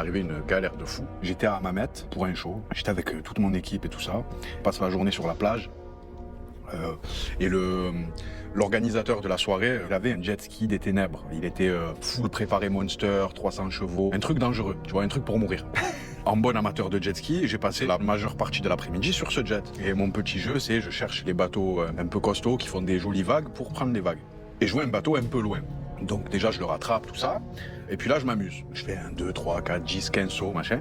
Arrivé une galère de fou. J'étais à Mamet pour un show. J'étais avec toute mon équipe et tout ça. On passe la journée sur la plage. Et l'organisateur de la soirée, il avait un jet ski des ténèbres. Il était full préparé Monster, 300 chevaux. Un truc dangereux, tu vois, un truc pour mourir. En bon amateur de jet ski, j'ai passé la majeure partie de l'après-midi sur ce jet. Et mon petit jeu, c'est je cherche les bateaux un peu costauds qui font des jolies vagues pour prendre les vagues. Et je vois un bateau un peu loin. Donc déjà, je le rattrape, tout ça. Et puis là, je m'amuse. Je fais 1, 2, 3, 4, 10, 15 sauts, machin.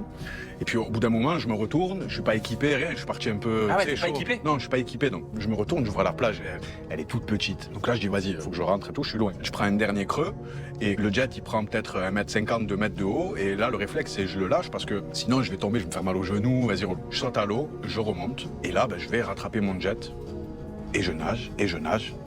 Et puis au bout d'un moment, je me retourne. Je suis pas équipé, rien. Je suis parti un peu... Ah ouais, tu sais, t'es pas chaud. équipé? Non, je suis pas équipé. Donc je me retourne, je vois la plage. Elle est toute petite. Donc là, je dis, vas-y, il faut que je rentre et tout. Je suis loin. Je prends un dernier creux. Et le jet, il prend peut-être 1m50, 2 mètres de haut. Et là, le réflexe, c'est je le lâche parce que sinon, je vais tomber, je vais me faire mal au genou. Vas-y, roule. Je saute à l'eau, je remonte. Et là, je vais rattraper mon jet. Et je nage,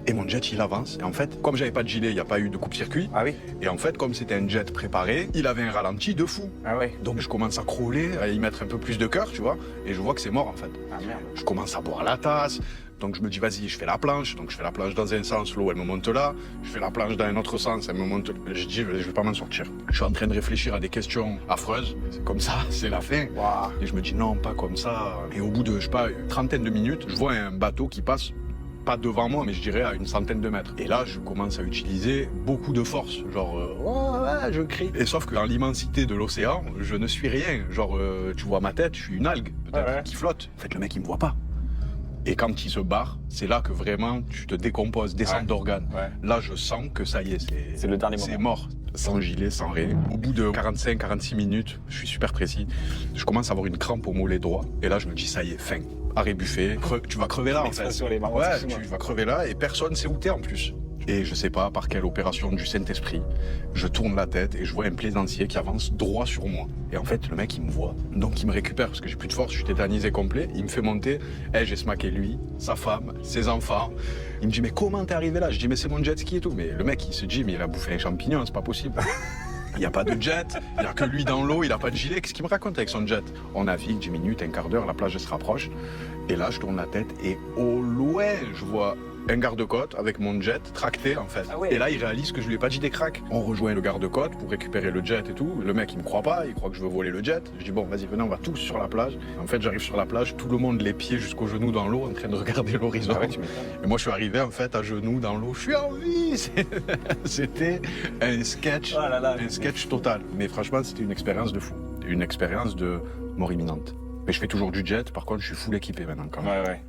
et mon jet il avance. Et en fait, comme j'avais pas de gilet, il n'y a pas eu de coupe-circuit. Ah oui? Et en fait, comme c'était un jet préparé, il avait un ralenti de fou. Ah ouais. Donc je commence à crawler, à y mettre un peu plus de cœur, tu vois, et je vois que c'est mort en fait. Ah merde. Je commence à boire la tasse, donc je me dis vas-y, je fais la planche. Donc je fais la planche dans un sens, l'eau elle me monte là. Je fais la planche dans un autre sens, elle me monte. Je dis je vais pas m'en sortir. Je suis en train de réfléchir à des questions affreuses. C'est comme ça, c'est la fin. Waouh. Et je me dis non, pas comme ça. Et au bout de, je sais pas, une trentaine de minutes, je vois un bateau qui passe. Pas devant moi, mais je dirais à une centaine de mètres. Et là, je commence à utiliser beaucoup de force. Genre, ouais, je crie. Et sauf que dans l'immensité de l'océan, je ne suis rien. Genre, tu vois ma tête, je suis une algue, peut-être, Ouais. qui flotte. En fait, le mec, il me voit pas. Et quand il se barre, c'est là que vraiment tu te décomposes, descente d'organes. Ouais. Là, je sens que ça y est, C'est le dernier moment. c'est mort. Sans gilet, sans rien. Au bout de 45-46 minutes, je suis super précis, je commence à avoir une crampe au mollet droit. Et là, je me dis, ça y est, fin. Arrêt buffet. Tu vas crever là, en fait. L'expression, elle est marrante, Ouais, excuse-moi. tu vas crever là et personne sait où t'es en plus. Et je sais pas par quelle opération du Saint-Esprit, je tourne la tête et je vois un plaisancier qui avance droit sur moi. Et en fait, le mec, il me voit. Donc, il me récupère parce que j'ai plus de force, je suis tétanisé complet. Il me fait monter. J'ai smaqué lui, sa femme, ses enfants. Il me dit, mais comment t'es arrivé là? Je dis, mais c'est mon jet ski et tout. Mais le mec, il se dit, mais il a bouffé un champignon, c'est pas possible. Il n'y a pas de jet, il n'y a que lui dans l'eau, il n'a pas de gilet. Qu'est-ce qu'il me raconte avec son jet? On navigue 10 minutes, un quart d'heure, la plage se rapproche. Et là, je tourne la tête et au loin, je vois un garde-côte avec mon jet tracté en fait. Ah ouais. Et là, il réalise que je lui ai pas dit des cracks. On rejoint le garde-côte pour récupérer le jet et tout. Le mec, il me croit pas, il croit que je veux voler le jet. Je dis bon, vas-y, venez, on va tous sur la plage. En fait, j'arrive sur la plage, tout le monde les pieds jusqu'aux genoux dans l'eau, en train de regarder l'horizon. Ah ouais, tu m'étonnes. Et moi, je suis arrivé en fait à genoux dans l'eau. Je suis en vie. C'était un sketch, Oh là là. un sketch total. Mais franchement, c'était une expérience de fou, une expérience de mort imminente. Mais je fais toujours du jet. Par contre, je suis full équipé maintenant quand même. Ouais.